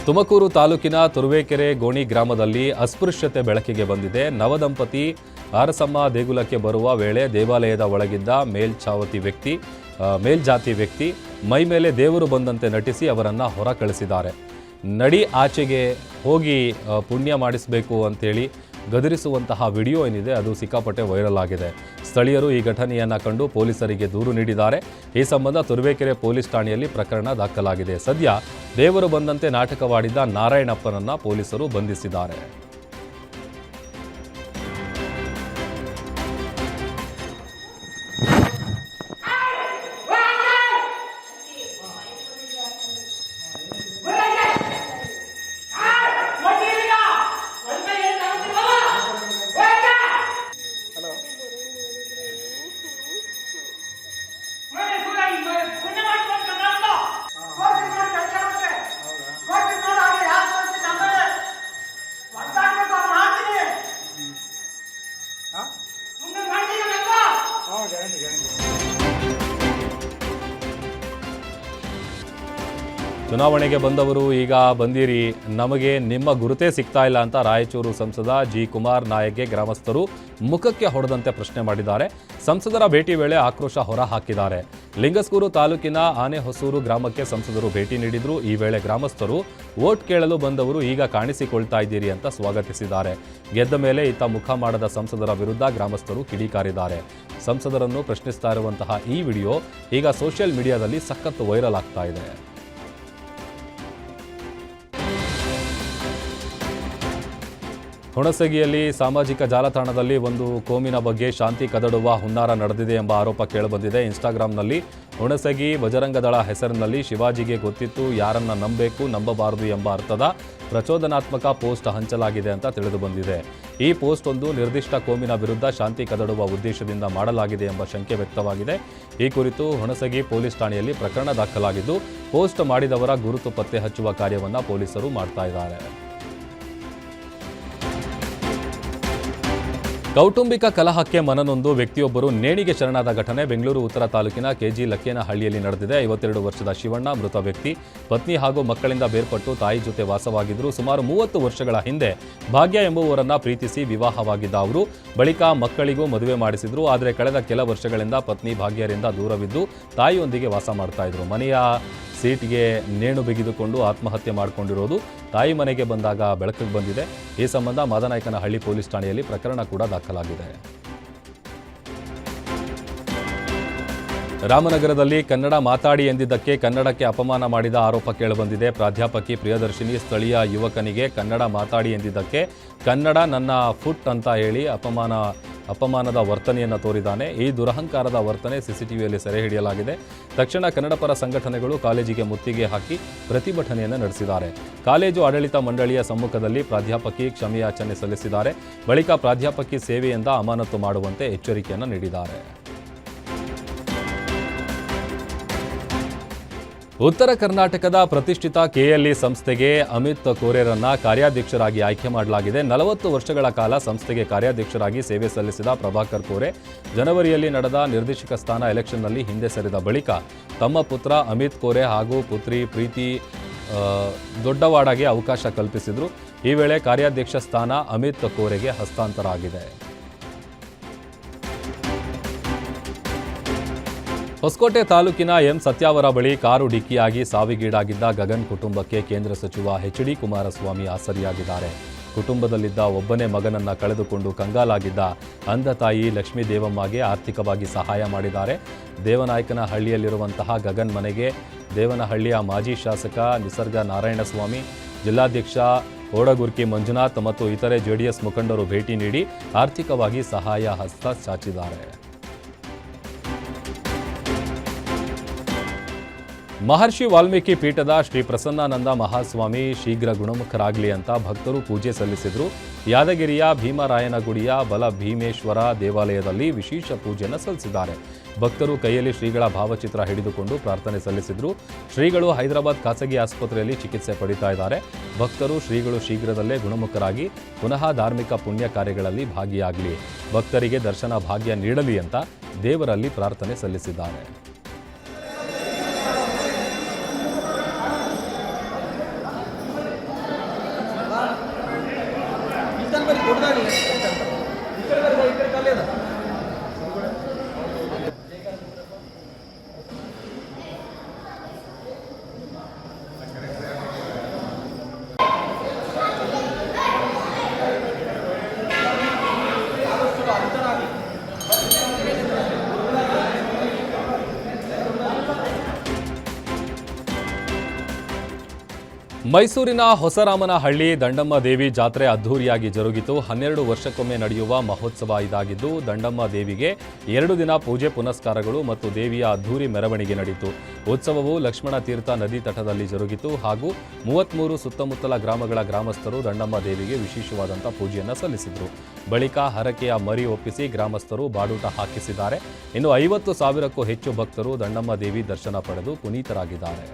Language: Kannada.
ತುಮಕೂರು ತಾಲೂಕಿನ ತುರುವೇಕೆರೆ ಗೋಣಿ ಗ್ರಾಮದಲ್ಲಿ ಅಸ್ಪೃಶ್ಯತೆ ಬೆಳಕಿಗೆ ಬಂದಿದೆ. ನವದಂಪತಿ ಅರಸಮ್ಮ ದೇಗುಲಕ್ಕೆ ಬರುವ ವೇಳೆ ದೇವಾಲಯದ ಒಳಗಿದ್ದ ಮೇಲ್ಜಾತಿ ವ್ಯಕ್ತಿ ಮೈ ಮೇಲೆ ದೇವರು ಬಂದಂತೆ ನಟಿಸಿ ಅವರನ್ನು ಹೊರ ಕಳಿಸಿದ್ದಾರೆ. ನಡಿ ಆಚೆಗೆ ಹೋಗಿ ಪುಣ್ಯ ಮಾಡಿಸಬೇಕು ಅಂತೇಳಿ ಗದರಿಸುವಂತಹ ವಿಡಿಯೋ ಏನಿದೆ ಅದು ಸಿಕ್ಕಾಪಟ್ಟೆ ವೈರಲ್ ಆಗಿದೆ. ಸ್ಥಳೀಯರು ಈ ಘಟನೆಯನ್ನು ಕಂಡು ಪೊಲೀಸರಿಗೆ ದೂರು ನೀಡಿದ್ದಾರೆ. ಈ ಸಂಬಂಧ ತುರುವೇಕೆರೆ ಪೊಲೀಸ್ ಠಾಣೆಯಲ್ಲಿ ಪ್ರಕರಣ ದಾಖಲಾಗಿದೆ. ಸದ್ಯ ದೇವರು ಬಂದಂತೆ ನಾಟಕವಾಡಿದ್ದ ನಾರಾಯಣಪ್ಪನನ್ನ ಪೊಲೀಸರು ಬಂಧಿಸಿದ್ದಾರೆ. ಚುನಾವಣೆಗೆ ಬಂದವರು ಈಗ ಬಂದಿರಿ, ನಮಗೆ ನಿಮ್ಮ ಗುರುತೇ ಸಿಗ್ತಾ ಇಲ್ಲ ಅಂತ ರಾಯಚೂರು ಸಂಸದ ಜಿ ಕುಮಾರ್ ನಾಯಕ್ಗೆ ಗ್ರಾಮಸ್ಥರು ಮುಖಕ್ಕೆ ಹೊಡೆದಂತೆ ಪ್ರಶ್ನೆ ಮಾಡಿದ್ದಾರೆ. ಸಂಸದರ ಭೇಟಿ ವೇಳೆ ಆಕ್ರೋಶ ಹೊರ ಹಾಕಿದ್ದಾರೆ. ಲಿಂಗಸ್ಗೂರು ತಾಲೂಕಿನ ಆನೆಹೊಸೂರು ಗ್ರಾಮಕ್ಕೆ ಸಂಸದರು ಭೇಟಿ ನೀಡಿದ್ರು. ಈ ವೇಳೆ ಗ್ರಾಮಸ್ಥರು ವೋಟ್ ಕೇಳಲು ಬಂದವರು ಈಗ ಕಾಣಿಸಿಕೊಳ್ತಾ ಇದ್ದೀರಿ ಅಂತ ಸ್ವಾಗತಿಸಿದ್ದಾರೆ. ಗೆದ್ದ ಮೇಲೆ ಇತ್ತ ಮುಖ ಮಾಡದ ಸಂಸದರ ವಿರುದ್ಧ ಗ್ರಾಮಸ್ಥರು ಕಿಡಿಕಾರಿದ್ದಾರೆ. ಸಂಸದರನ್ನು ಪ್ರಶ್ನಿಸ್ತಾ ಇರುವಂತಹ ಈ ವಿಡಿಯೋ ಈಗ ಸೋಷಿಯಲ್ ಮೀಡಿಯಾದಲ್ಲಿ ಸಖತ್ ವೈರಲ್ ಆಗ್ತಾ ಇದೆ. ಹುಣಸಗಿಯಲ್ಲಿ ಸಾಮಾಜಿಕ ಜಾಲತಾಣದಲ್ಲಿ ಒಂದು ಕೋಮಿನ ಬಗ್ಗೆ ಶಾಂತಿ ಕದಡುವ ಹುನ್ನಾರ ನಡೆದಿದೆ ಎಂಬ ಆರೋಪ ಕೇಳಿಬಂದಿದೆ. ಇನ್ಸ್ಟಾಗ್ರಾಂನಲ್ಲಿ ಹುಣಸಗಿ ಬಜರಂಗದಳ ಹೆಸರಿನಲ್ಲಿ ಶಿವಾಜಿಗೆ ಗೊತ್ತಿತ್ತು ಯಾರನ್ನ ನಂಬಬೇಕು ನಂಬಬಾರದು ಎಂಬ ಅರ್ಥದ ಪ್ರಚೋದನಾತ್ಮಕ ಪೋಸ್ಟ್ ಹಂಚಲಾಗಿದೆ ಅಂತ ತಿಳಿದು ಬಂದಿದೆ. ಈ ಪೋಸ್ಟ್ ಒಂದು ನಿರ್ದಿಷ್ಟ ಕೋಮಿನ ವಿರುದ್ಧ ಶಾಂತಿ ಕದಡುವ ಉದ್ದೇಶದಿಂದ ಮಾಡಲಾಗಿದೆ ಎಂಬ ಶಂಕೆ ವ್ಯಕ್ತವಾಗಿದೆ. ಈ ಕುರಿತು ಹುಣಸಗಿ ಪೊಲೀಸ್ ಠಾಣೆಯಲ್ಲಿ ಪ್ರಕರಣ ದಾಖಲಾಗಿದ್ದು ಪೋಸ್ಟ್ ಮಾಡಿದವರ ಗುರುತು ಪತ್ತೆ ಹಚ್ಚುವ ಕಾರ್ಯವನ್ನು ಪೊಲೀಸರು ಮಾಡ್ತಾ ಇದ್ದಾರೆ. ಕೌಟುಂಬಿಕ ಕಲಹಕ್ಕೆ ಮನನೊಂದು ವ್ಯಕ್ತಿಯೊಬ್ಬರು ನೇಣಿಗೆ ಶರಣಾದ ಘಟನೆ ಬೆಂಗಳೂರು ಉತ್ತರ ತಾಲೂಕಿನ ಕೆಜಿ ಲಕ್ಕೇನಹಳ್ಳಿಯಲ್ಲಿ ನಡೆದಿದೆ. 52 ವರ್ಷದ ಶಿವಣ್ಣ ಮೃತ ವ್ಯಕ್ತಿ ಪತ್ನಿ ಹಾಗೂ ಮಕ್ಕಳಿಂದ ಬೇರ್ಪಟ್ಟು ತಾಯಿ ಜೊತೆ ವಾಸವಾಗಿದ್ದರು. ಸುಮಾರು 30 ವರ್ಷಗಳ ಹಿಂದೆ ಭಾಗ್ಯ ಎಂಬುವರನ್ನ ಪ್ರೀತಿಸಿ ವಿವಾಹವಾಗಿದ್ದ ಅವರು ಬಳಿಕ ಮಕ್ಕಳಿಗೂ ಮದುವೆ ಮಾಡಿಸಿದ್ರು. ಆದರೆ ಕಳೆದ ಕೆಲ ವರ್ಷಗಳಿಂದ ಪತ್ನಿ ಭಾಗ್ಯರಿಂದ ದೂರವಿದ್ದು ತಾಯಿಯೊಂದಿಗೆ ವಾಸ ಮಾಡ್ತಾ ಇದ್ರು. ಮನೆಯ ಸೀಟ್ಗೆ ನೇಣು ಬಿಗಿದುಕೊಂಡು ಆತ್ಮಹತ್ಯೆ ಮಾಡಿಕೊಂಡಿರೋದು ತಾಯಿ ಮನೆಗೆ ಬಂದಾಗ ಬೆಳಕಿಗೆ ಬಂದಿದೆ. ಈ ಸಂಬಂಧ ಮಾದನಾಯಕನಹಳ್ಳಿ ಪೊಲೀಸ್ ಠಾಣೆಯಲ್ಲಿ ಪ್ರಕರಣ ಕೂಡ ದಾಖಲಾಗಿದೆ. ರಾಮನಗರದಲ್ಲಿ ಕನ್ನಡ ಮಾತಾಡಿ ಎಂದಿದ್ದಕ್ಕೆ ಕನ್ನಡಕ್ಕೆ ಅಪಮಾನ ಮಾಡಿದ ಆರೋಪ ಕೇಳಿಬಂದಿದೆ. ಪ್ರಾಧ್ಯಾಪಕಿ ಪ್ರಿಯದರ್ಶಿನಿ ಸ್ಥಳೀಯ ಯುವಕನಿಗೆ ಕನ್ನಡ ಮಾತಾಡಿ ಎಂದಿದ್ದಕ್ಕೆ ಕನ್ನಡ ನನ್ನ ಫುಟ್ ಅಂತ ಹೇಳಿ ಅಪಮಾನದ ವರ್ತನೆಯನ್ನು ತೋರಿದ್ದಾನೆ. ಈ ದುರಹಂಕಾರದ ವರ್ತನೆ ಸಿಸಿಟಿವಿಯಲ್ಲಿ ಸೆರೆ ಹಿಡಿಯಲಾಗಿದೆ. ತಕ್ಷಣ ಕನ್ನಡಪರ ಸಂಘಟನೆಗಳು ಕಾಲೇಜಿಗೆ ಮುತ್ತಿಗೆ ಹಾಕಿ ಪ್ರತಿಭಟನೆಯನ್ನು ನಡೆಸಿದ್ದಾರೆ. ಕಾಲೇಜು ಆಡಳಿತ ಮಂಡಳಿಯ ಸಮ್ಮುಖದಲ್ಲಿ ಪ್ರಾಧ್ಯಾಪಕಿ ಕ್ಷಮೆಯಾಚನೆ ಸಲ್ಲಿಸಿದ್ದಾರೆ. ಬಳಿಕ ಪ್ರಾಧ್ಯಾಪಕಿ ಸೇವೆಯಿಂದ ಅಮಾನತು ಮಾಡುವಂತೆ ಎಚ್ಚರಿಕೆಯನ್ನು ನೀಡಿದ್ದಾರೆ. ಉತ್ತರ ಕರ್ನಾಟಕದ ಪ್ರತಿಷ್ಠಿತ ಕೆಎಲ್ಇ ಸಂಸ್ಥೆಗೆ ಅಮಿತ್ ಕೋರೆರನ್ನ ಕಾರ್ಯಾಧ್ಯಕ್ಷರಾಗಿ ಆಯ್ಕೆ ಮಾಡಲಾಗಿದೆ. 40 ವರ್ಷಗಳ ಕಾಲ ಸಂಸ್ಥೆಗೆ ಕಾರ್ಯಾಧ್ಯಕ್ಷರಾಗಿ ಸೇವೆ ಸಲ್ಲಿಸಿದ ಪ್ರಭಾಕರ್ ಕೋರೆ ಜನವರಿಯಲ್ಲಿ ನಡೆದ ನಿರ್ದೇಶಕ ಸ್ಥಾನ ಎಲೆಕ್ಷನ್ನಲ್ಲಿ ಹಿಂದೆ ಸರಿದ ಬಳಿಕ ತಮ್ಮ ಪುತ್ರ ಅಮಿತ್ ಕೋರೆ ಹಾಗೂ ಪುತ್ರಿ ಪ್ರೀತಿ ದೊಡ್ಡವಾಡಗೆ ಅವಕಾಶ ಕಲ್ಪಿಸಿದರು. ಈ ವೇಳೆ ಕಾರ್ಯಾಧ್ಯಕ್ಷ ಸ್ಥಾನ ಅಮಿತ್ ಕೋರೆಗೆ ಹಸ್ತಾಂತರ ಆಗಿದೆ. ಹೊಸಕೋಟೆ ತಾಲೂಕಿನ ಎಂ ಸತ್ಯಾವರ ಬಳಿ ಕಾರು ಡಿಕ್ಕಿಯಾಗಿ ಸಾವಿಗೀಡಾಗಿದ್ದ ಗಗನ್ ಕುಟುಂಬಕ್ಕೆ ಕೇಂದ್ರ ಸಚಿವ ಎಚ್.ಡಿ. ಕುಮಾರಸ್ವಾಮಿ ಆಸರಿಯಾಗಿದ್ದಾರೆ. ಕುಟುಂಬದಲ್ಲಿದ್ದ ಒಬ್ಬನೇ ಮಗನನ್ನ ಕಳೆದುಕೊಂಡು ಕಂಗಾಲಾಗಿದ್ದ ಅಂಧ ತಾಯಿ ಲಕ್ಷ್ಮೀ ದೇವಮ್ಮಗೆ ಆರ್ಥಿಕವಾಗಿ ಸಹಾಯ ಮಾಡಿದ್ದಾರೆ. ದೇವನಾಯಕನಹಳ್ಳಿಯಲ್ಲಿರುವಂತಹ ಗಗನ್ ಮನೆಗೆ ದೇವನಹಳ್ಳಿಯ ಮಾಜಿ ಶಾಸಕ ನಿಸರ್ಗ ನಾರಾಯಣಸ್ವಾಮಿ, ಜಿಲ್ಲಾಧ್ಯಕ್ಷ ಓಡಗುರ್ಕಿ ಮಂಜುನಾಥ್ ಮತ್ತು ಇತರೆ ಜೆಡಿಎಸ್ ಮುಖಂಡರು ಭೇಟಿ ನೀಡಿ ಆರ್ಥಿಕವಾಗಿ ಸಹಾಯ ಹಸ್ತ ಚಾಚಿದ್ದಾರೆ. ಮಹರ್ಷಿ ವಾಲ್ಮೀಕಿ ಪೀಠದ ಶ್ರೀ ಪ್ರಸನ್ನಾನಂದ ಮಹಾಸ್ವಾಮಿ ಶೀಘ್ರ ಗುಣಮುಖರಾಗಲಿ ಅಂತ ಭಕ್ತರು ಪೂಜೆ ಸಲ್ಲಿಸಿದರು. ಯಾದಗಿರಿಯ ಭೀಮರಾಯನಗುಡಿಯ ಬಲ ಭೀಮೇಶ್ವರ ದೇವಾಲಯದಲ್ಲಿ ವಿಶೇಷ ಪೂಜೆಯನ್ನು ಸಲ್ಲಿಸಿದ್ದಾರೆ. ಭಕ್ತರು ಕೈಯಲ್ಲಿ ಶ್ರೀಗಳ ಭಾವಚಿತ್ರ ಹಿಡಿದುಕೊಂಡು ಪ್ರಾರ್ಥನೆ ಸಲ್ಲಿಸಿದರು. ಶ್ರೀಗಳು ಹೈದರಾಬಾದ್ ಖಾಸಗಿ ಆಸ್ಪತ್ರೆಯಲ್ಲಿ ಚಿಕಿತ್ಸೆ ಪಡಿತಾ ಇದ್ದಾರೆ. ಭಕ್ತರು ಶ್ರೀಗಳು ಶೀಘ್ರದಲ್ಲೇ ಗುಣಮುಖರಾಗಿ ಪುನಃ ಧಾರ್ಮಿಕ ಪುಣ್ಯ ಕಾರ್ಯಗಳಲ್ಲಿ ಭಾಗಿಯಾಗಲಿ, ಭಕ್ತರಿಗೆ ದರ್ಶನ ಭಾಗ್ಯ ನೀಡಲಿ ಅಂತ ದೇವರಲ್ಲಿ ಪ್ರಾರ್ಥನೆ ಸಲ್ಲಿಸಿದ್ದಾರೆ. ಮೈಸೂರಿನ ಹೊಸರಾಮನಹಳ್ಳಿ ದಂಡಮ್ಮ ದೇವಿ ಜಾತ್ರೆ ಅದ್ಧೂರಿಯಾಗಿ ಜರುಗಿತು. 12 ವರ್ಷಕ್ಕೊಮ್ಮೆ ನಡೆಯುವ ಮಹೋತ್ಸವ ಇದಾಗಿದ್ದು, ದಂಡಮ್ಮ ದೇವಿಗೆ 2 ದಿನ ಪೂಜೆ ಪುನಸ್ಕಾರಗಳು ಮತ್ತು ದೇವಿಯ ಅದ್ಧೂರಿ ಮೆರವಣಿಗೆ ನಡೆಯಿತು. ಉತ್ಸವವು ಲಕ್ಷ್ಮಣ ತೀರ್ಥ ನದಿ ತಟದಲ್ಲಿ ಜರುಗಿತು ಹಾಗೂ 33 ಸುತ್ತಮುತ್ತಲ ಗ್ರಾಮಗಳ ಗ್ರಾಮಸ್ಥರು ದಂಡಮ್ಮ ದೇವಿಗೆ ವಿಶೇಷವಾದಂಥ ಪೂಜೆಯನ್ನು ಸಲ್ಲಿಸಿದರು. ಬಳಿಕ ಹರಕೆಯ ಮರಿ ಒಪ್ಪಿಸಿ ಗ್ರಾಮಸ್ಥರು ಬಾಡೂಟ ಹಾಕಿಸಿದ್ದಾರೆ. ಇನ್ನು 50,000ಕ್ಕೂ ಹೆಚ್ಚು ಭಕ್ತರು ದಂಡಮ್ಮ ದೇವಿ ದರ್ಶನ ಪಡೆದು ಪುನೀತರಾಗಿದ್ದಾರೆ.